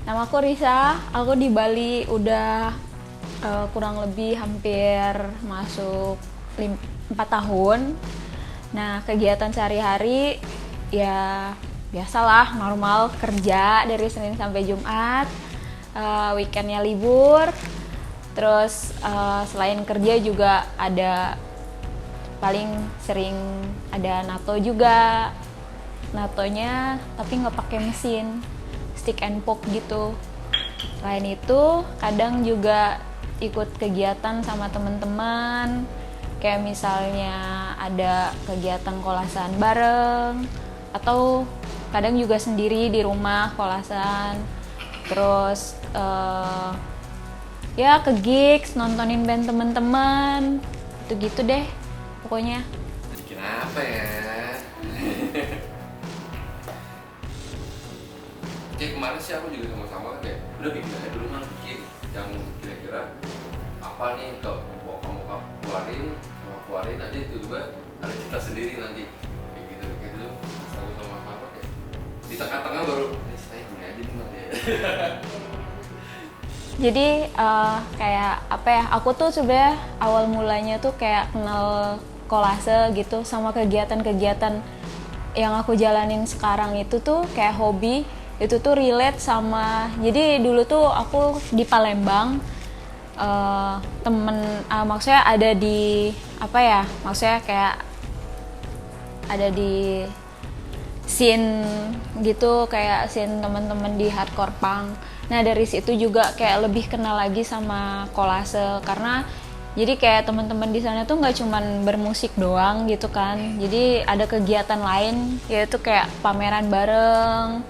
Nama aku Risa, aku di Bali udah kurang lebih hampir masuk 4 tahun. Nah, kegiatan sehari-hari ya biasalah normal kerja dari Senin sampai Jumat, weekendnya libur. Terus selain kerja juga ada paling sering ada nato juga. Natonya tapi nggak pakai mesin, stick and poke gitu. Selain itu kadang juga ikut kegiatan sama teman-teman, kayak misalnya ada kegiatan kolasan bareng, atau kadang juga sendiri di rumah kolasan. Terus ya ke gigs, nontonin band teman-teman, gitu-gitu deh pokoknya. Bikin apa ya? Kayak kemarin sih aku juga sama-sama kayak udah bikin aja dulu kan, bikin yang kira-kira apa nih kalau mau kamu keluarin aja itu juga ada kita sendiri nanti kayak gitu sama apa kayak di tengah-tengah baru saya gini aja nih nanti ya. Jadi kayak apa ya, aku tuh sebenarnya awal mulanya tuh kayak kenal kolase gitu sama kegiatan-kegiatan yang aku jalanin sekarang itu tuh kayak hobi. Itu tuh relate sama, jadi dulu tuh aku di Palembang, maksudnya ada di apa ya, maksudnya kayak ada di scene gitu, kayak scene teman-teman di hardcore punk. Nah dari situ juga kayak lebih kenal lagi sama kolase, karena jadi kayak teman-teman di sana tuh nggak cuman bermusik doang gitu kan, jadi ada kegiatan lain yaitu kayak pameran bareng.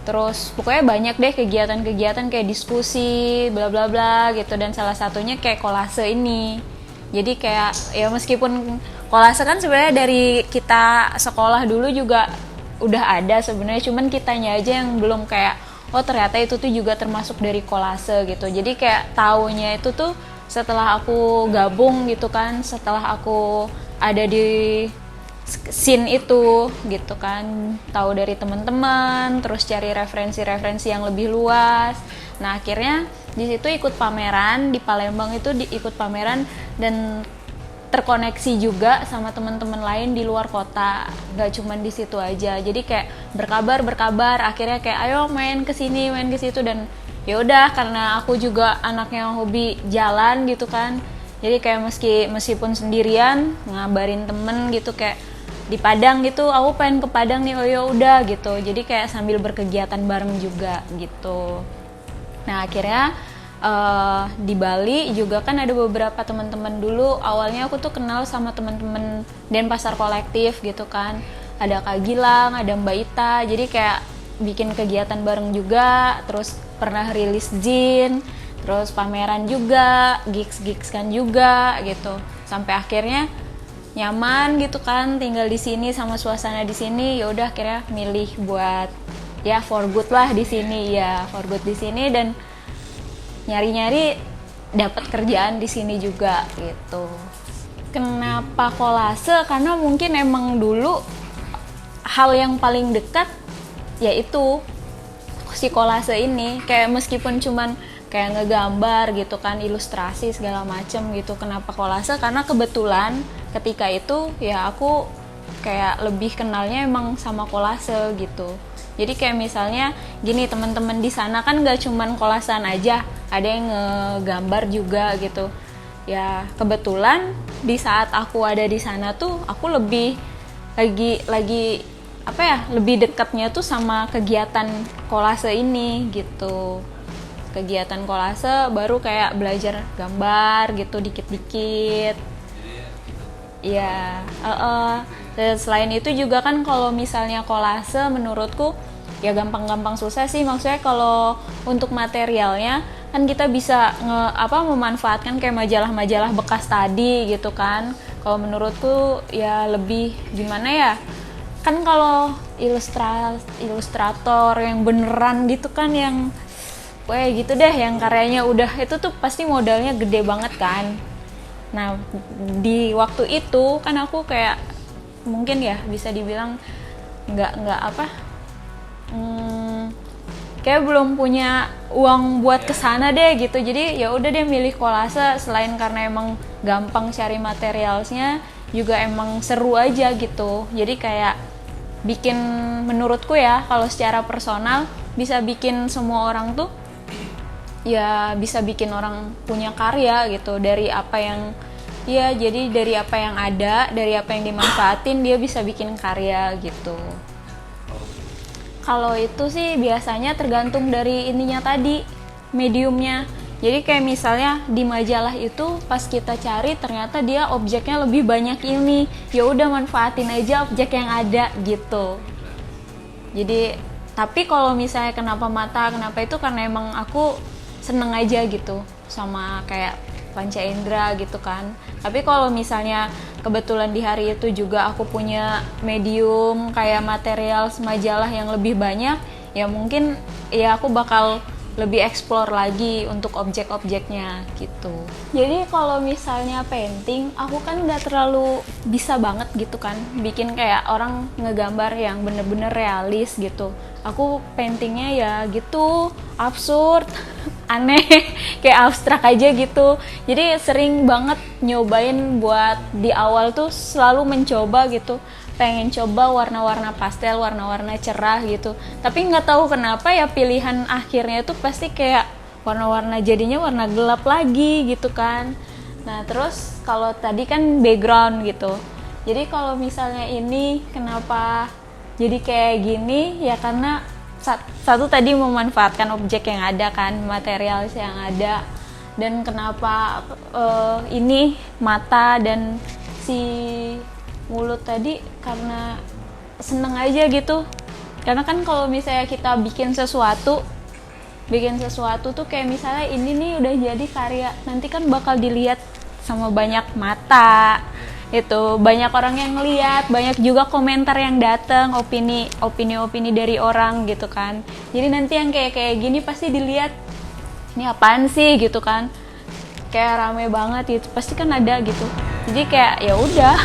Terus pokoknya banyak deh kegiatan-kegiatan kayak diskusi bla bla bla gitu, dan salah satunya kayak kolase ini. Jadi kayak ya meskipun kolase kan sebenarnya dari kita sekolah dulu juga udah ada sebenarnya, cuman kitanya aja yang belum kayak oh ternyata itu tuh juga termasuk dari kolase gitu. Jadi kayak taunya itu tuh setelah aku gabung gitu kan, setelah aku ada di scene itu gitu kan, tahu dari teman-teman, terus cari referensi-referensi yang lebih luas. Nah akhirnya di situ ikut pameran di Palembang, itu ikut pameran dan terkoneksi juga sama teman-teman lain di luar kota, nggak cuman di situ aja. Jadi kayak berkabar akhirnya kayak ayo main ke sini main ke situ, dan ya udah karena aku juga anaknya hobi jalan gitu kan, jadi kayak meskipun sendirian ngabarin temen gitu kayak di Padang gitu, aku pengen ke Padang nih, oh ya udah gitu. Jadi kayak sambil berkegiatan bareng juga gitu. Nah akhirnya di Bali juga kan ada beberapa teman-teman dulu. Awalnya aku tuh kenal sama teman-teman Denpasar Kolektif gitu kan. Ada Kak Gilang, ada Mbak Ita. Jadi kayak bikin kegiatan bareng juga. Terus pernah rilis zin, terus pameran juga, gigs kan juga gitu. Sampai akhirnya nyaman gitu kan tinggal di sini sama suasana di sini. Ya udah akhirnya milih buat ya for good lah di sini, ya for good di sini, dan nyari-nyari dapat kerjaan di sini juga gitu. Kenapa kolase? Karena mungkin emang dulu hal yang paling dekat yaitu si kolase ini, kayak meskipun cuman kayak ngegambar gitu kan, ilustrasi segala macem gitu. Kenapa kolase? Karena kebetulan ketika itu ya aku kayak lebih kenalnya emang sama kolase gitu. Jadi kayak misalnya gini, teman-teman di sana kan nggak cuman kolasan aja, ada yang ngegambar juga gitu. Ya kebetulan di saat aku ada di sana tuh aku lebih lagi apa ya, lebih dekatnya tuh sama kegiatan kolase ini gitu. Kegiatan kolase baru kayak belajar gambar gitu dikit-dikit. Iya, selain itu juga kan kalau misalnya kolase menurutku ya gampang-gampang susah sih. Maksudnya kalau untuk materialnya kan kita bisa memanfaatkan kayak majalah-majalah bekas tadi gitu kan. Kalau menurutku ya lebih gimana ya, kan kalau ilustrator yang beneran gitu kan, yang gitu deh, yang karyanya udah itu tuh pasti modalnya gede banget kan. Nah di waktu itu kan aku kayak mungkin ya bisa dibilang nggak kayak belum punya uang buat kesana deh gitu. Jadi ya udah dia milih kolase, selain karena emang gampang cari materialnya, juga emang seru aja gitu. Jadi kayak bikin, menurutku ya kalau secara personal bisa bikin semua orang tuh ya bisa bikin orang punya karya gitu dari apa yang ya, jadi dari apa yang ada, dari apa yang dimanfaatin dia bisa bikin karya gitu. Kalau itu sih biasanya tergantung dari ininya tadi, mediumnya. Jadi kayak misalnya di majalah itu pas kita cari ternyata dia objeknya lebih banyak ini, ya udah manfaatin aja objek yang ada gitu. Jadi tapi kalau misalnya kenapa mata, kenapa itu karena emang aku seneng aja gitu sama kayak panca indera gitu kan. Tapi kalau misalnya kebetulan di hari itu juga aku punya medium kayak material majalah yang lebih banyak, ya mungkin ya aku bakal lebih explore lagi untuk objek-objeknya gitu. Jadi kalau misalnya painting, aku kan nggak terlalu bisa banget gitu kan bikin kayak orang ngegambar yang bener-bener realis gitu. Aku paintingnya ya gitu, absurd, aneh, kayak abstrak aja gitu. Jadi sering banget nyobain buat di awal tuh selalu mencoba gitu, pengen coba warna-warna pastel, warna-warna cerah gitu. Tapi nggak tahu kenapa ya pilihan akhirnya tuh pasti kayak warna-warna jadinya warna gelap lagi gitu kan. Nah terus kalau tadi kan background gitu. Jadi kalau misalnya ini kenapa jadi kayak gini ya karena satu tadi memanfaatkan objek yang ada kan, material yang ada. Dan kenapa ini mata dan si mulut tadi karena seneng aja gitu. Karena kan kalau misalnya kita bikin sesuatu tuh kayak misalnya ini nih udah jadi karya, nanti kan bakal dilihat sama banyak mata, itu banyak orang yang ngeliat, banyak juga komentar yang datang, opini dari orang gitu kan. Jadi nanti yang kayak gini pasti dilihat, ini apaan sih gitu kan, kayak rame banget gitu, pasti kan ada gitu. Jadi kayak ya udah